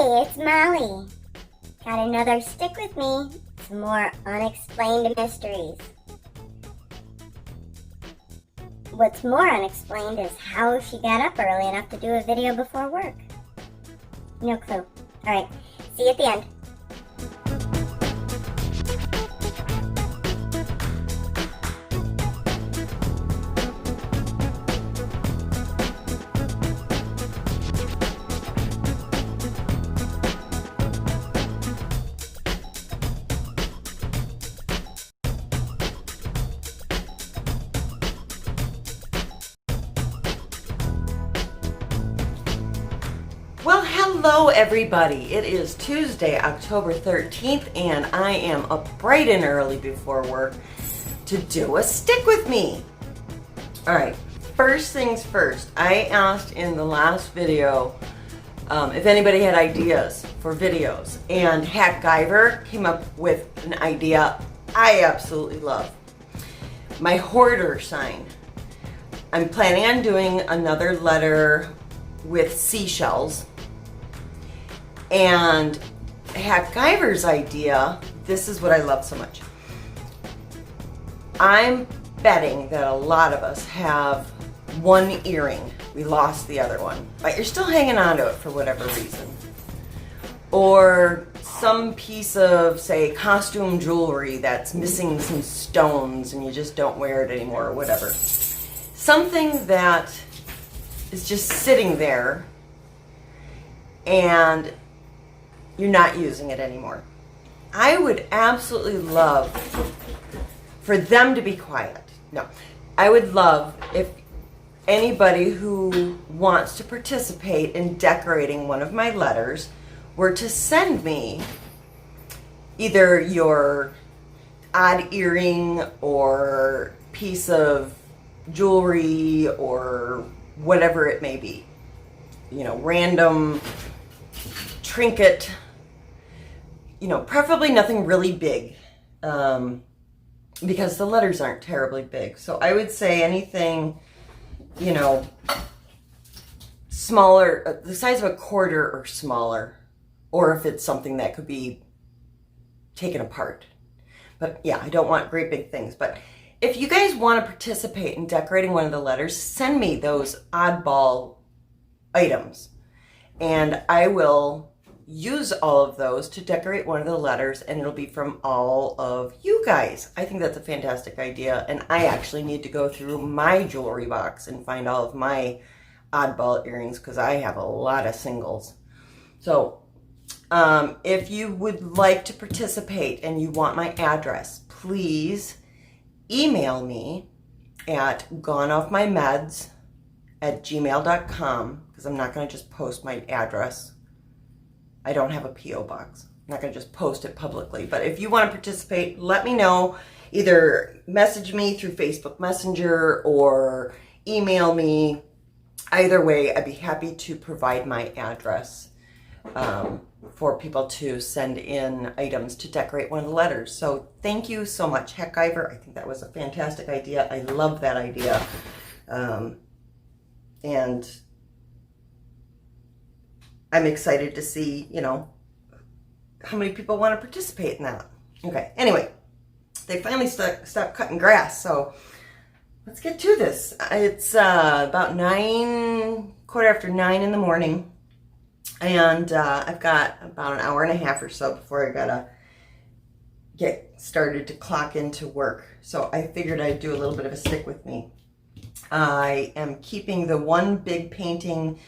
Hey, it's Molly. Got another stick with me. Some more unexplained mysteries. What's more unexplained is how she got up early enough to do a video before work. No clue. Alright, see you at the end. Well, hello everybody. It is Tuesday, October 13th, and I am up bright and early before work to do a stick with me. Alright, first things first, I asked in the last video if anybody had ideas for videos, and Hack Guyver came up with an idea I absolutely love. My hoarder sign. I'm planning on doing another letter with seashells. And Hack Guyver's idea, this is what I love so much. I'm betting that a lot of us have one earring. We lost the other one, but you're still hanging on to it for whatever reason. Or some piece of, say, costume jewelry that's missing some stones and you just don't wear it anymore or whatever. Something that is just sitting there and you're not using it anymore. I would absolutely love for them to be quiet. No, I would love if anybody who wants to participate in decorating one of my letters were to send me either your odd earring or piece of jewelry or whatever it may be. You know, random trinket, you know, preferably nothing really big, because the letters aren't terribly big. So I would say anything, you know, smaller, the size of a quarter or smaller, or if it's something that could be taken apart. But yeah, I don't want great big things. But if you guys want to participate in decorating one of the letters, send me those oddball items, and I will use all of those to decorate one of the letters, and it'll be from all of you guys. I think that's a fantastic idea, and I actually need to go through my jewelry box and find all of my oddball earrings because I have a lot of singles. So if you would like to participate and you want my address, please email me at goneoffmymeds@gmail.com, because I'm not going to just post my address. I don't have a P.O. box. I'm not going to just post it publicly. But if you want to participate, let me know. Either message me through Facebook Messenger or email me. Either way, I'd be happy to provide my address for people to send in items to decorate one of the letters. So thank you so much, Hack Guyver. I think that was a fantastic idea. I love that idea. And I'm excited to see, you know, how many people want to participate in that. Okay, anyway, they finally stopped cutting grass, so let's get to this. It's about 9:15 in the morning, and I've got about an hour and a half or so before I gotta get started to clock into work. So I figured I'd do a little bit of a stick with me. I am keeping the one big painting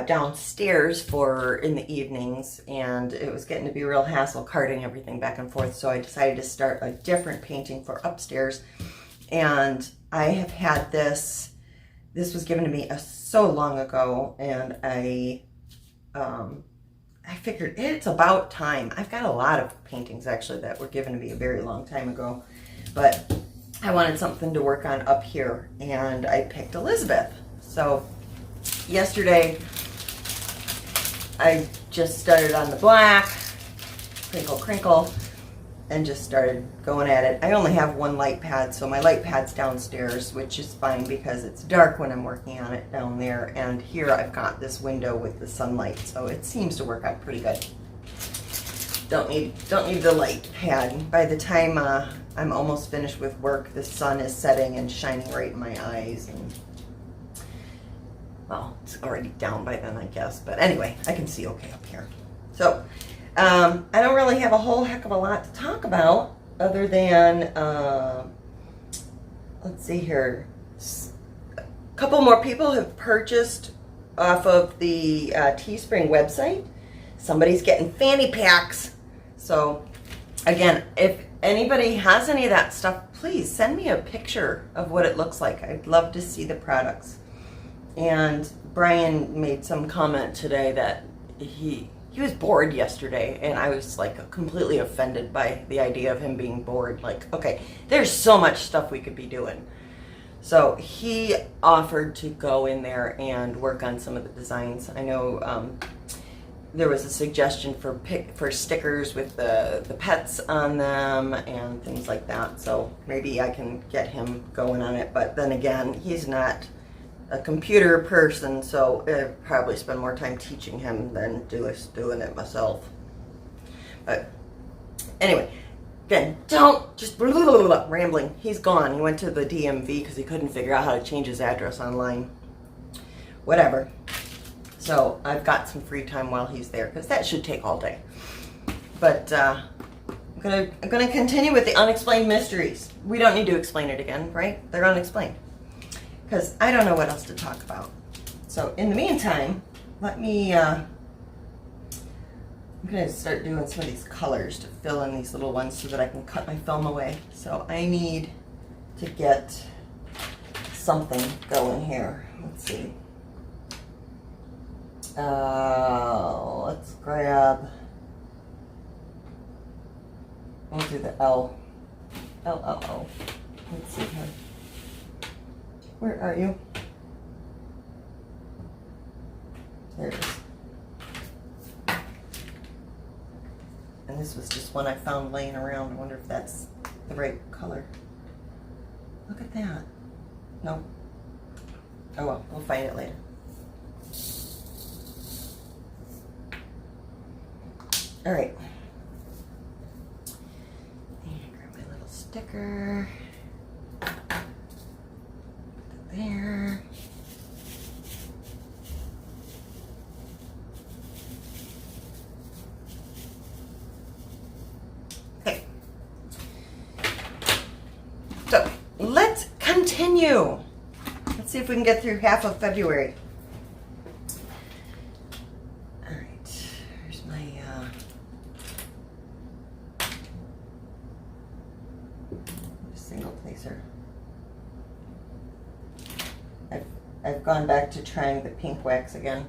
downstairs for in the evenings, and it was getting to be a real hassle carting everything back and forth, so I decided to start a different painting for upstairs. And I have had this was given to me so long ago, and I figured it's about time. I've got a lot of paintings actually that were given to me a very long time ago, but I wanted something to work on up here, and I picked Elizabeth. So yesterday I just started on the black, crinkle crinkle, and just started going at it. I only have one light pad, so my light pad's downstairs, which is fine because it's dark when I'm working on it down there. And here I've got this window with the sunlight, so it seems to work out pretty good. Don't need the light pad. By the time I'm almost finished with work, the sun is setting and shining right in my eyes, and well, it's already down by then, I guess. But anyway, I can see okay up here. So I don't really have a whole heck of a lot to talk about other than, let's see here. A couple more people have purchased off of the Teespring website. Somebody's getting fanny packs. So again, if anybody has any of that stuff, please send me a picture of what it looks like. I'd love to see the products. And Brian made some comment today that he was bored yesterday, and I was like completely offended by the idea of him being bored. Like, okay, there's so much stuff we could be doing. So he offered to go in there and work on some of the designs. I know there was a suggestion for stickers with the pets on them and things like that. So maybe I can get him going on it. But then again, he's not a computer person, so I'd probably spend more time teaching him than doing it myself. But anyway, again, don't just rambling. He's gone. He went to the DMV because he couldn't figure out how to change his address online. Whatever. So I've got some free time while he's there because that should take all day. But I'm gonna continue with the unexplained mysteries. We don't need to explain it again, right? They're unexplained, because I don't know what else to talk about. So in the meantime, let me, I'm going to start doing some of these colors to fill in these little ones so that I can cut my film away. So I need to get something going here. Let's see. Let's grab, we'll do the L. L. Let's see here. Where are you? There it is. And this was just one I found laying around. I wonder if that's the right color. Look at that. No. Oh well, we'll find it later. All right. And grab my little sticker. There. Okay. So let's continue. Let's see if we can get through half of February. All right. Here's my single placer. I've gone back to trying the pink wax again.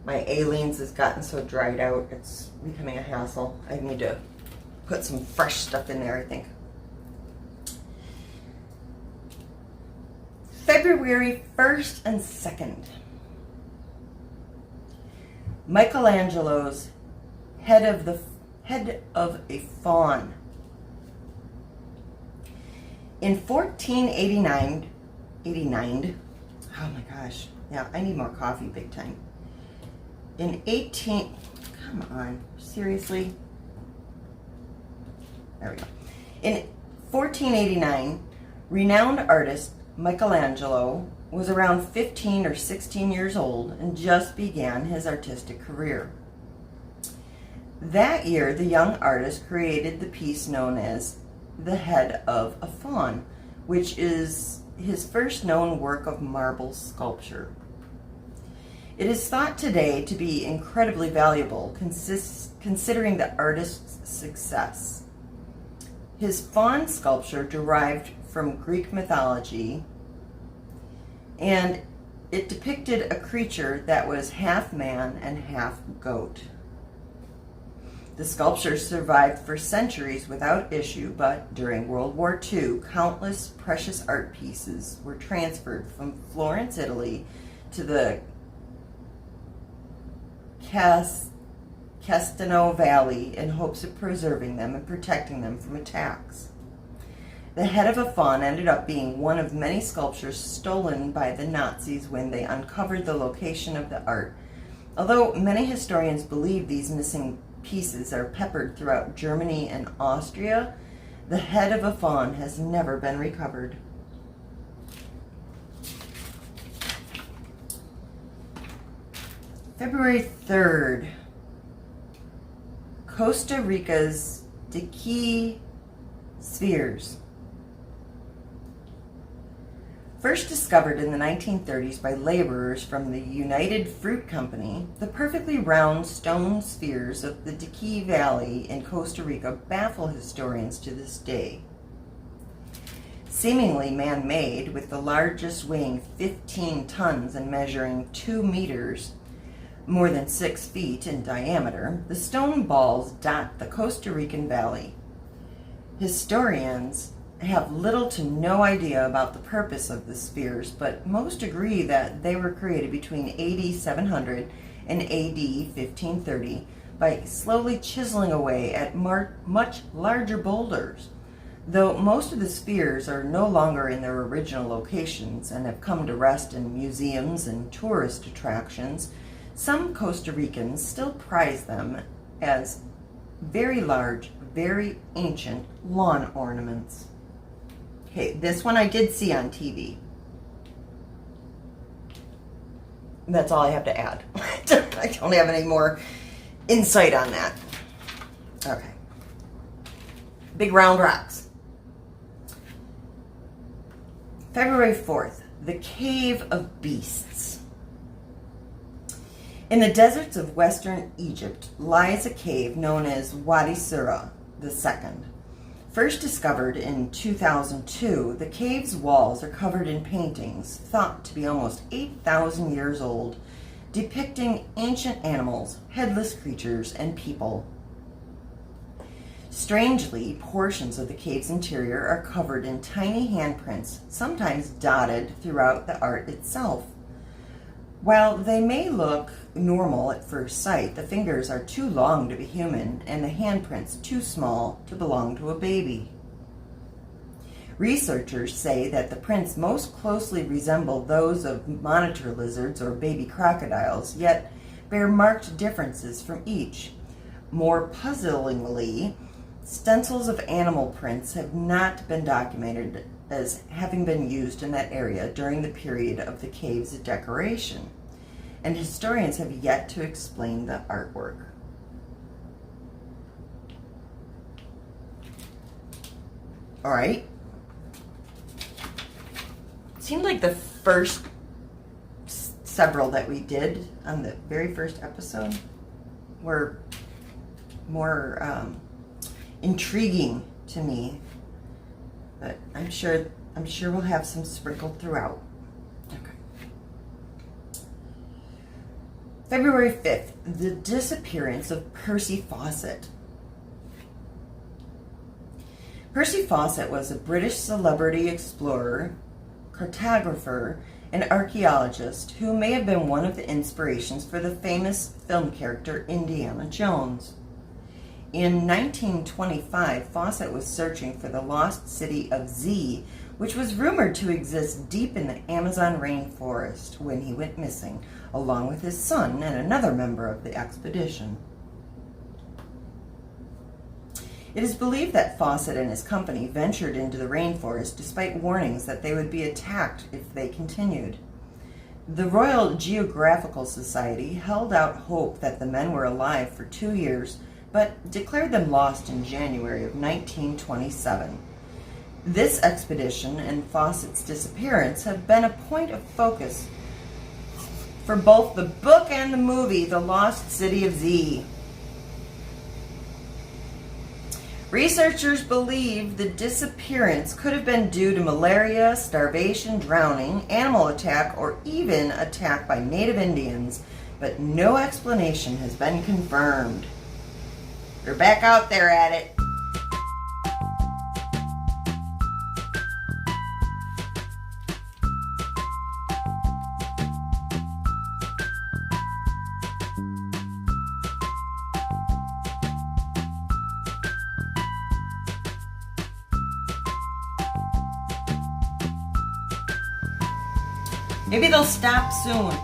My Aleen's has gotten so dried out, it's becoming a hassle. I need to put some fresh stuff in there, I think. February 1st and 2nd. Michelangelo's head of a fawn. In 1489, oh my gosh, yeah, I need more coffee big time. Come on, seriously? There we go. In 1489, renowned artist Michelangelo was around 15 or 16 years old and just began his artistic career. That year, the young artist created the piece known as the Head of a Fawn, which is his first known work of marble sculpture. It is thought today to be incredibly valuable, considering the artist's success. His fawn sculpture derived from Greek mythology, and it depicted a creature that was half man and half goat. The sculpture survived for centuries without issue, but during World War II, countless precious art pieces were transferred from Florence, Italy to the Castano Valley in hopes of preserving them and protecting them from attacks. The head of a fawn ended up being one of many sculptures stolen by the Nazis when they uncovered the location of the art. Although many historians believe these missing pieces are peppered throughout Germany and Austria, the head of a fawn has never been recovered. February 3rd, Costa Rica's Decay spheres. First discovered in the 1930s by laborers from the United Fruit Company, the perfectly round stone spheres of the Decay Valley in Costa Rica baffle historians to this day. Seemingly man-made, with the largest weighing 15 tons and measuring 2 meters, more than 6 feet in diameter, the stone balls dot the Costa Rican valley. Historians have little to no idea about the purpose of the spheres, but most agree that they were created between AD 700 and AD 1530 by slowly chiseling away at much larger boulders. Though most of the spheres are no longer in their original locations and have come to rest in museums and tourist attractions, some Costa Ricans still prize them as very large, very ancient lawn ornaments. Okay, this one I did see on TV. That's all I have to add. I don't have any more insight on that. Okay. Big round rocks. February 4th, the Cave of Beasts. In the deserts of western Egypt lies a cave known as Wadi Sura II. First discovered in 2002, the cave's walls are covered in paintings thought to be almost 8,000 years old, depicting ancient animals, headless creatures, and people. Strangely, portions of the cave's interior are covered in tiny handprints, sometimes dotted throughout the art itself. While they may look normal at first sight, the fingers are too long to be human and the handprints too small to belong to a baby. Researchers say that the prints most closely resemble those of monitor lizards or baby crocodiles, yet bear marked differences from each. More puzzlingly, stencils of animal prints have not been documented as having been used in that area during the period of the cave's decoration, and historians have yet to explain the artwork. All right. Seemed like the first several that we did on the very first episode were more intriguing to me. But I'm sure we'll have some sprinkled throughout. Okay. February 5th, the disappearance of Percy Fawcett. Percy Fawcett was a British celebrity explorer, cartographer, and archaeologist who may have been one of the inspirations for the famous film character Indiana Jones. In 1925, Fawcett was searching for the lost city of Z, which was rumored to exist deep in the Amazon rainforest when he went missing, along with his son and another member of the expedition. It is believed that Fawcett and his company ventured into the rainforest despite warnings that they would be attacked if they continued. The Royal Geographical Society held out hope that the men were alive for 2 years, but declared them lost in January of 1927. This expedition and Fawcett's disappearance have been a point of focus for both the book and the movie, The Lost City of Z. Researchers believe the disappearance could have been due to malaria, starvation, drowning, animal attack, or even attack by native Indians, but no explanation has been confirmed. They're back out there at it. Maybe they'll stop soon.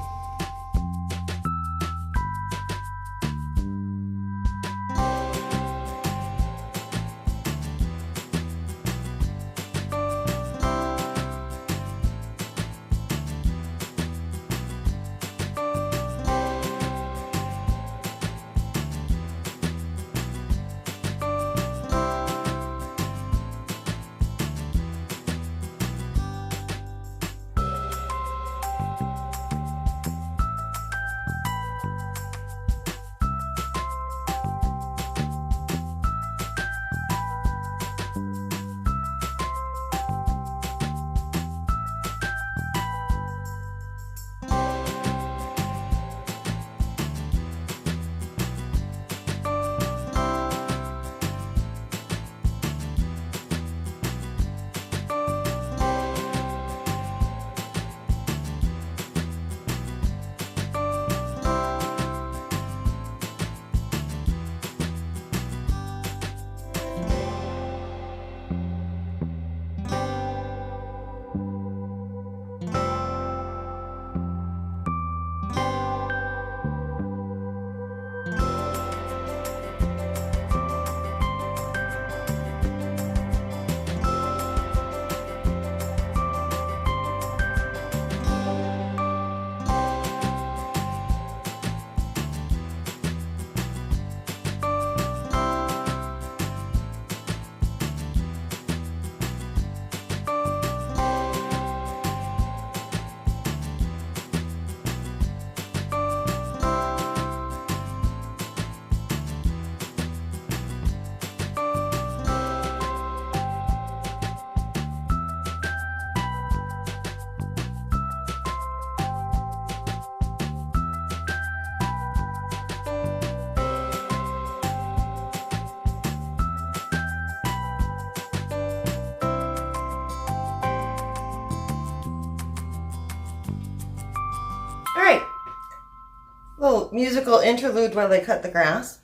Little musical interlude while they cut the grass.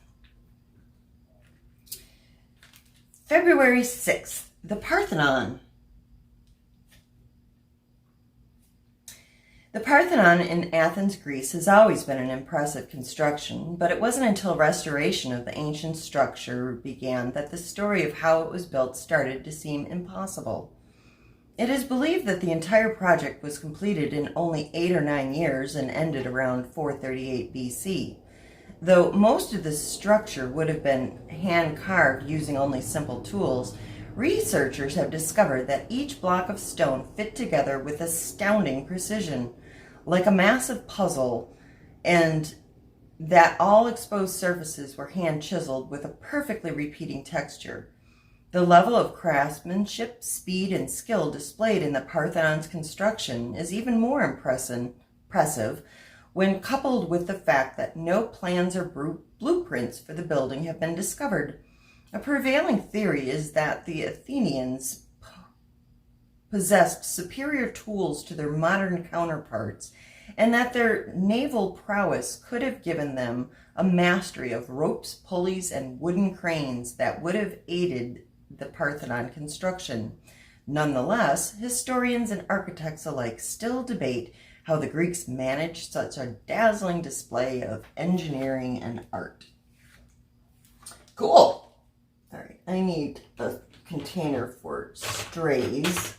February 6th, the Parthenon. The Parthenon in Athens, Greece has always been an impressive construction, but it wasn't until restoration of the ancient structure began that the story of how it was built started to seem impossible. It is believed that the entire project was completed in only 8 or 9 years and ended around 438 BC. Though most of the structure would have been hand-carved using only simple tools, researchers have discovered that each block of stone fit together with astounding precision, like a massive puzzle, and that all exposed surfaces were hand-chiseled with a perfectly repeating texture. The level of craftsmanship, speed, and skill displayed in the Parthenon's construction is even more impressive when coupled with the fact that no plans or blueprints for the building have been discovered. A prevailing theory is that the Athenians possessed superior tools to their modern counterparts, and that their naval prowess could have given them a mastery of ropes, pulleys, and wooden cranes that would have aided the Parthenon construction. Nonetheless, historians and architects alike still debate how the Greeks managed such a dazzling display of engineering and art. Cool. All right, I need a container for strays.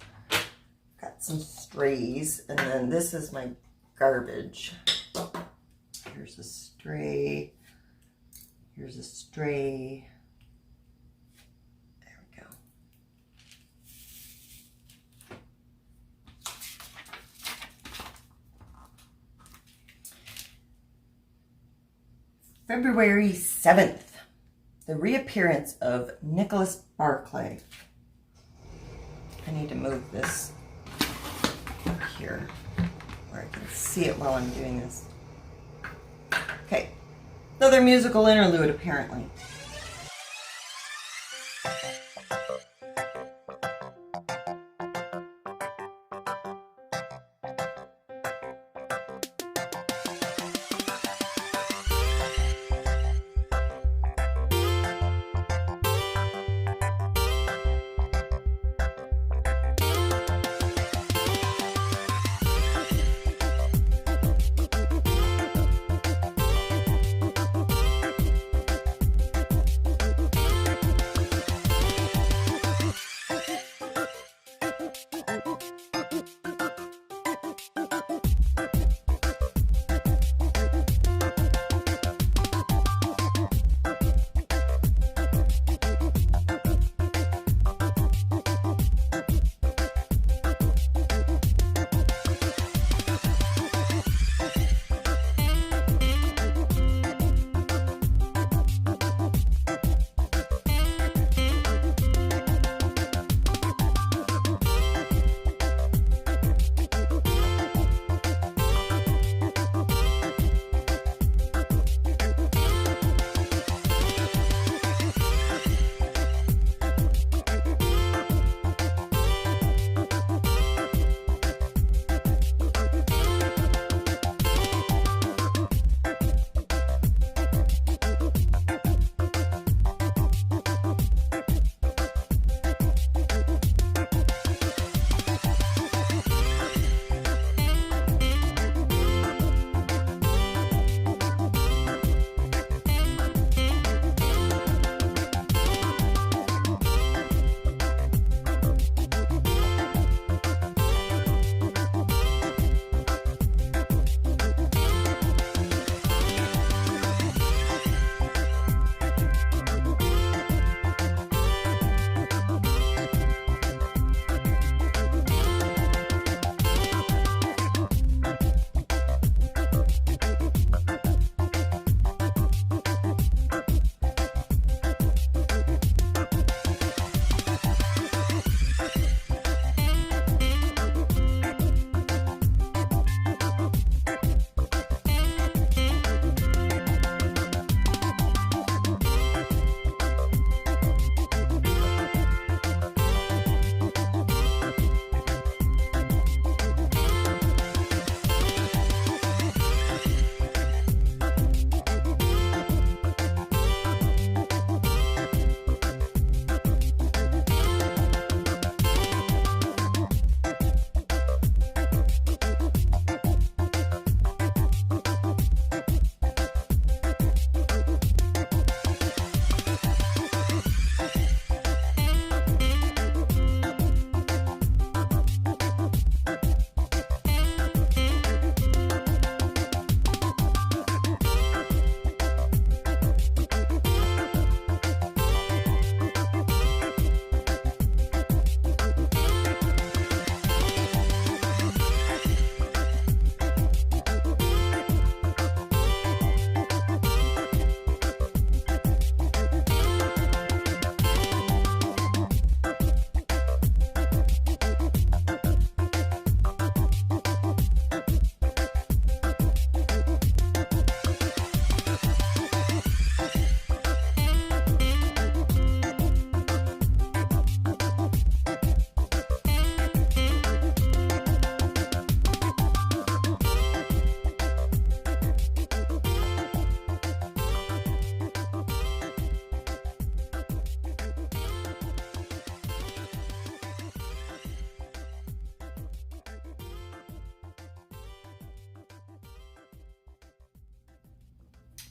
Got some strays, and then this is my garbage. Here's a stray. Here's a stray. February 7th, the reappearance of Nicholas Barclay. I need to move this up here where I can see it while I'm doing this. Okay, another musical interlude apparently.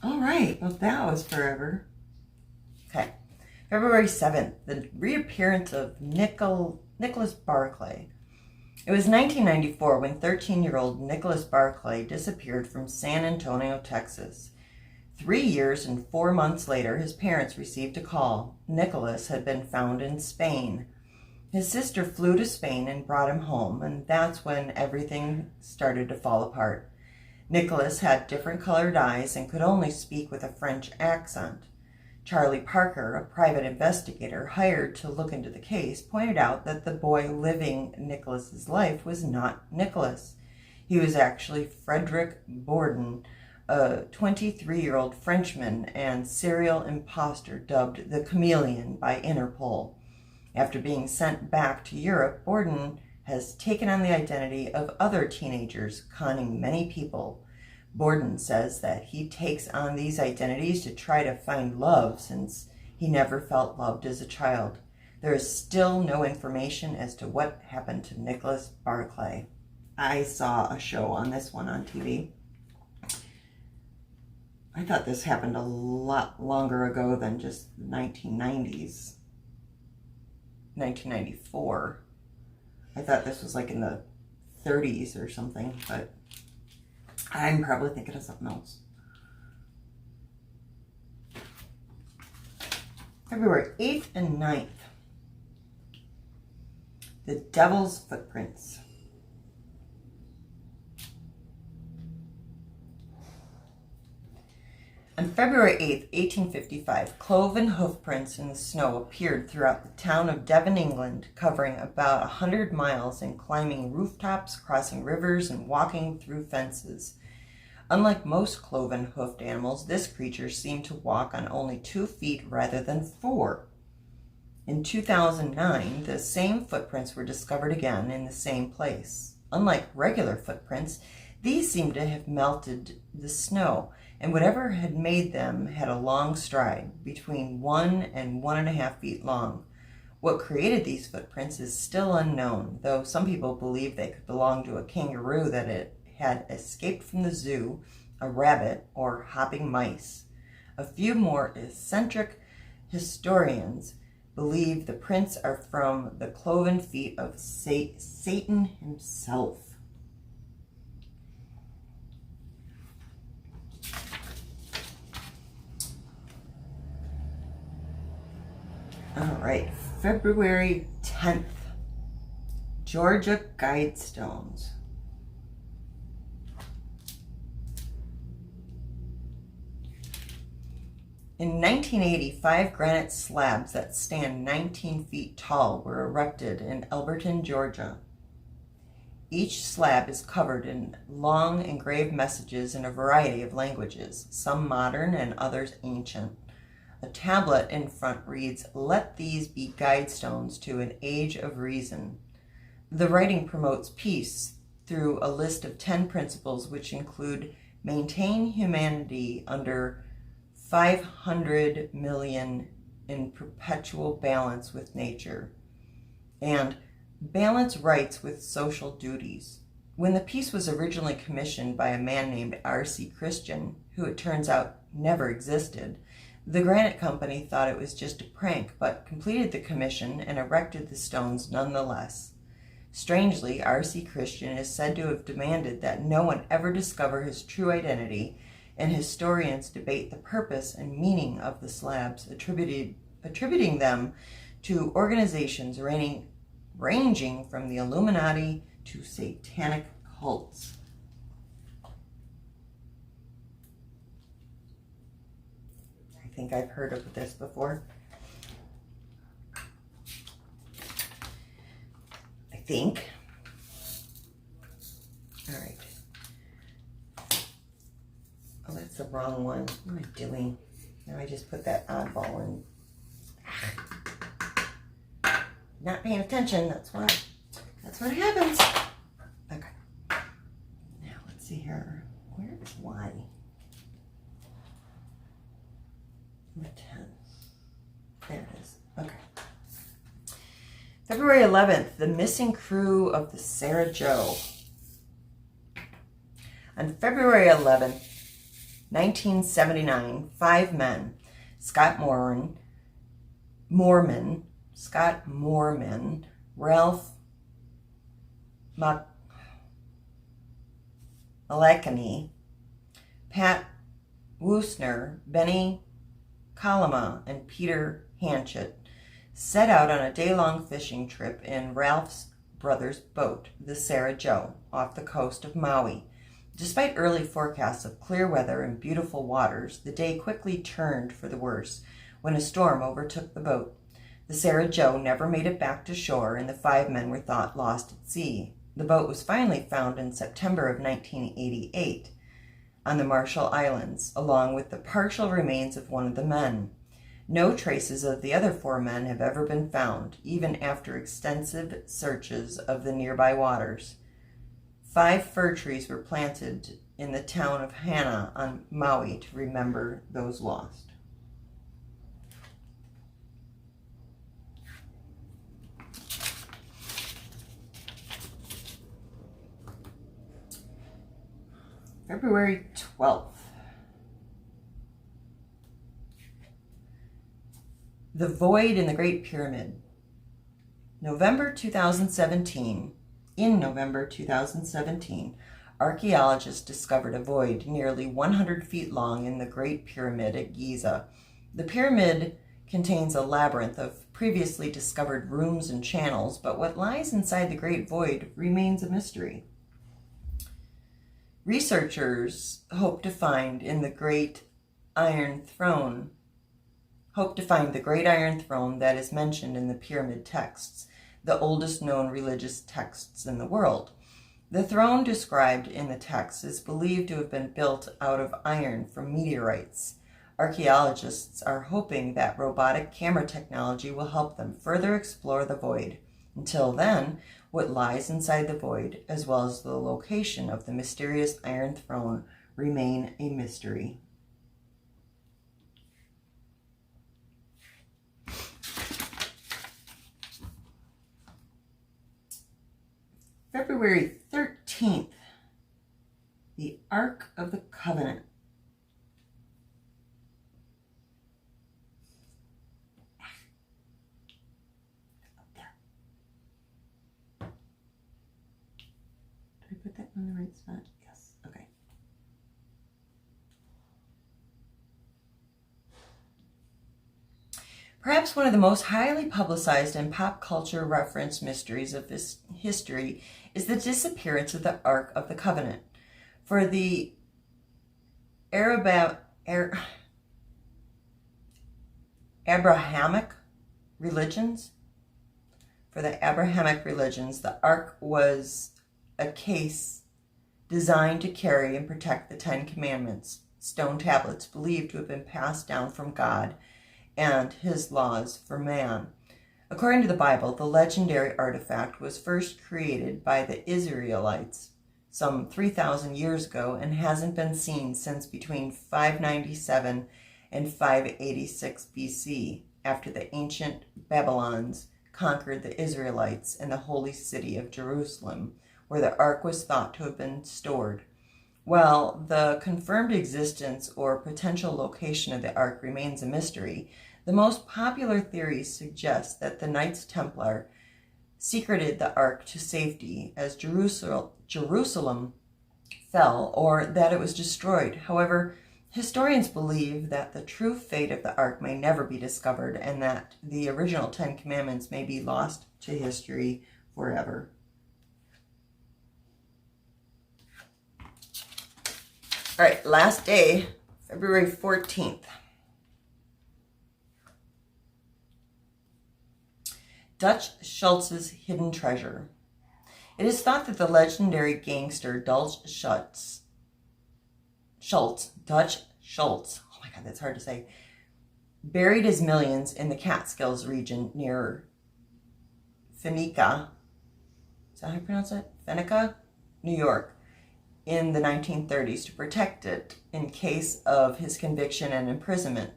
All right. Well, that was forever. Okay. February 7th, the reappearance of Nicholas Barclay. It was 1994 when 13-year-old Nicholas Barclay disappeared from San Antonio, Texas. 3 years and 4 months later, his parents received a call. Nicholas had been found in Spain. His sister flew to Spain and brought him home, and that's when everything started to fall apart. Nicholas had different colored eyes and could only speak with a French accent. Charlie Parker, a private investigator hired to look into the case, pointed out that the boy living Nicholas's life was not Nicholas. He was actually Frederick Borden, a 23-year-old Frenchman and serial imposter dubbed the Chameleon by Interpol. After being sent back to Europe, Borden has taken on the identity of other teenagers, conning many people. Borden says that he takes on these identities to try to find love since he never felt loved as a child. There is still no information as to what happened to Nicholas Barclay. I saw a show on this one on TV. I thought this happened a lot longer ago than just the 1990s. 1994. I thought this was like in the 30s or something, but I'm probably thinking of something else. February 8th and 9th. The Devil's Footprints. On February 8th, 1855, cloven hoofprints in the snow appeared throughout the town of Devon, England, covering about 100 miles and climbing rooftops, crossing rivers, and walking through fences. Unlike most cloven-hoofed animals, this creature seemed to walk on only 2 feet rather than 4. In 2009, the same footprints were discovered again in the same place. Unlike regular footprints, these seemed to have melted the snow, and whatever had made them had a long stride, between 1 and 1.5 feet long. What created these footprints is still unknown, though some people believe they could belong to a kangaroo that it had escaped from the zoo, a rabbit, or hopping mice. A few more eccentric historians believe the prints are from the cloven feet of Satan himself. All right, February 10th, Georgia Guidestones. In 1980, 5 granite slabs that stand 19 feet tall were erected in Elberton, Georgia. Each slab is covered in long engraved messages in a variety of languages, some modern and others ancient. A tablet in front reads, "Let these be guidestones to an age of reason." The writing promotes peace through a list of 10 principles which include maintain humanity under 500 million in perpetual balance with nature, and balance rights with social duties. When the piece was originally commissioned by a man named R.C. Christian, who it turns out never existed, the granite company thought it was just a prank, but completed the commission and erected the stones nonetheless. Strangely, R.C. Christian is said to have demanded that no one ever discover his true identity, and historians debate the purpose and meaning of the slabs, attributing them to organizations ranging from the Illuminati to satanic cults. I think I've heard of this before. I think. All right. Oh, that's the wrong one. What am I doing? Now I just put that oddball in. Not paying attention. That's what happens. Okay. Now let's see here. Where is Y? Number 10. There it is. Okay. February 11th, the missing crew of the Sarah Joe. On February 11th, 1979, 5 men, Scott Mormon, Ralph Malekany, Pat Woosner, Benny Kalama, and Peter Hanchett set out on a day-long fishing trip in Ralph's brother's boat, the Sarah Joe, off the coast of Maui. Despite early forecasts of clear weather and beautiful waters, the day quickly turned for the worse when a storm overtook the boat. The Sarah Joe never made it back to shore, and the 5 men were thought lost at sea. The boat was finally found in September of 1988 on the Marshall Islands, along with the partial remains of one of the men. No traces of the other 4 men have ever been found, even after extensive searches of the nearby waters. 5 fir trees were planted in the town of Hana on Maui to remember those lost. February 12th. The Void in the Great Pyramid. In November 2017, archaeologists discovered a void nearly 100 feet long in the Great Pyramid at Giza. The pyramid contains a labyrinth of previously discovered rooms and channels, but what lies inside the Great Void remains a mystery. Researchers hope to find the Great Iron Throne that is mentioned in the pyramid texts, the oldest known religious texts in the world. The throne described in the text is believed to have been built out of iron from meteorites. Archaeologists are hoping that robotic camera technology will help them further explore the void. Until then, what lies inside the void, as well as the location of the mysterious Iron Throne, remain a mystery. February 13th, the Ark of the Covenant. Did I put that in the right spot? Yes. Okay. Perhaps one of the most highly publicized and pop culture reference mysteries of this history is the disappearance of the Ark of the Covenant. For the Abrahamic religions, the Ark was a case designed to carry and protect the 10 Commandments, stone tablets believed to have been passed down from God and his laws for man. According to the Bible, the legendary artifact was first created by the Israelites some 3,000 years ago and hasn't been seen since between 597 and 586 BC, after the ancient Babylons conquered the Israelites in the holy city of Jerusalem, where the ark was thought to have been stored. While the confirmed existence or potential location of the ark remains a mystery, the most popular theories suggest that the Knights Templar secreted the ark to safety as Jerusalem fell, or that it was destroyed. However, historians believe that the true fate of the ark may never be discovered and that the original 10 Commandments may be lost to history forever. All right, last day, February 14th. Dutch Schultz's hidden treasure. It is thought that the legendary gangster Dutch Schultz, oh my God, that's hard to say, buried his millions in the Catskills region near Fenica, is that how you pronounce it? Fenica, New York, in the 1930s to protect it in case of his conviction and imprisonment.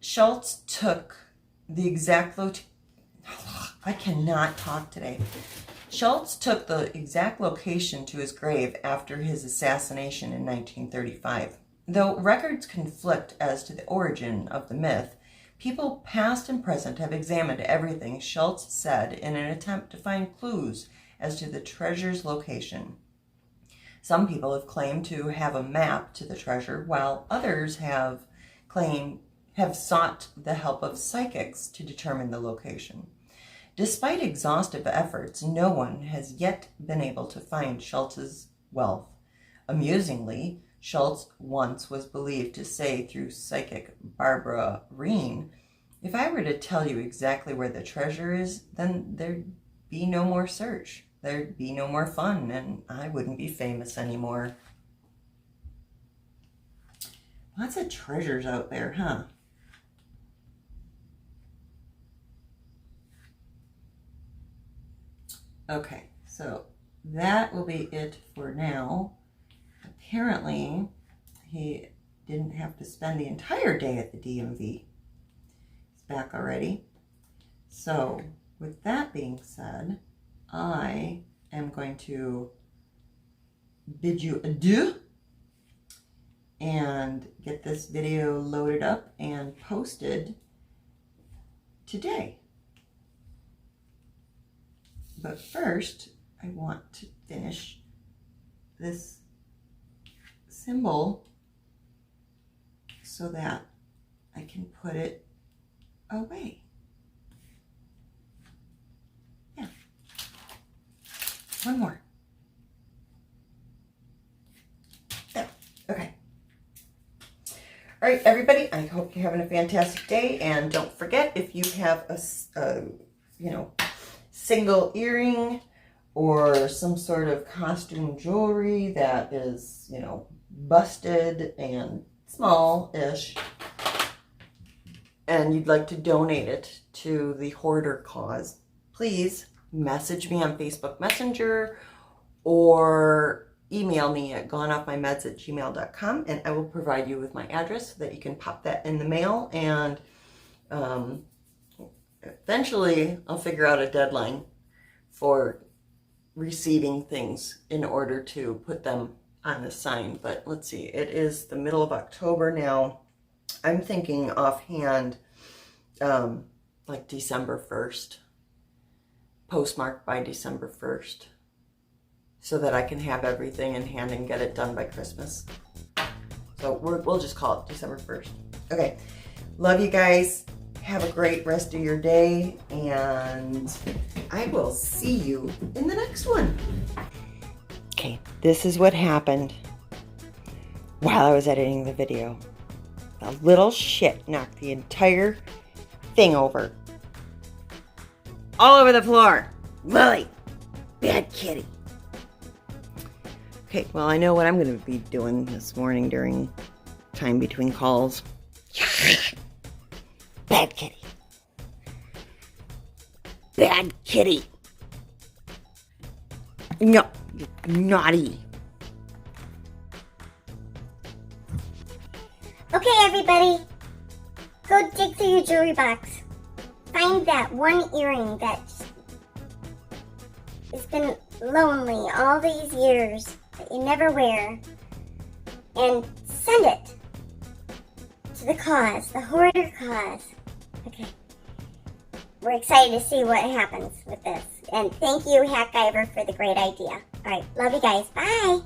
Schultz took the exact Schultz took the exact location to his grave after his assassination in 1935. Though records conflict as to the origin of the myth, people past and present have examined everything Schultz said in an attempt to find clues as to the treasure's location. Some people have claimed to have a map to the treasure, while others have sought the help of psychics to determine the location. Despite exhaustive efforts, no one has yet been able to find Schultz's wealth. Amusingly, Schultz once was believed to say through psychic Barbara Reen, "If I were to tell you exactly where the treasure is, then there'd be no more search. There'd be no more fun, and I wouldn't be famous anymore." Lots of treasures out there, huh? Okay, so that will be it for now. Apparently, he didn't have to spend the entire day at the DMV. He's back already. So, with that being said, I am going to bid you adieu and get this video loaded up and posted today. But first, I want to finish this symbol so that I can put it away. Yeah. One more. There. Okay. All right, everybody, I hope you're having a fantastic day. And don't forget, if you have a single earring or some sort of costume jewelry that is, busted and small-ish, and you'd like to donate it to the hoarder cause, please message me on Facebook Messenger or email me at goneoffmymeds@gmail.com, and I will provide you with my address so that you can pop that in the mail, and eventually I'll figure out a deadline for receiving things in order to put them on the sign. But let's see, it is the middle of October now. I'm thinking offhand, like December 1st, postmarked by December 1st, so that I can have everything in hand and get it done by Christmas. So we'll just call it December 1st. Okay, love you guys. Have a great rest of your day, and I will see you in the next one. Okay, this is what happened while I was editing the video. The little shit knocked the entire thing over. All over the floor. Lily, bad kitty. Okay, well, I know what I'm going to be doing this morning during time between calls. Bad kitty. Bad kitty. No, naughty. Okay, everybody. Go dig through your jewelry box. Find that one earring that has been lonely all these years that you never wear, and send it to the cause, the hoarder cause. Okay. We're excited to see what happens with this. And thank you, Hack Giver, for the great idea. All right. Love you guys. Bye.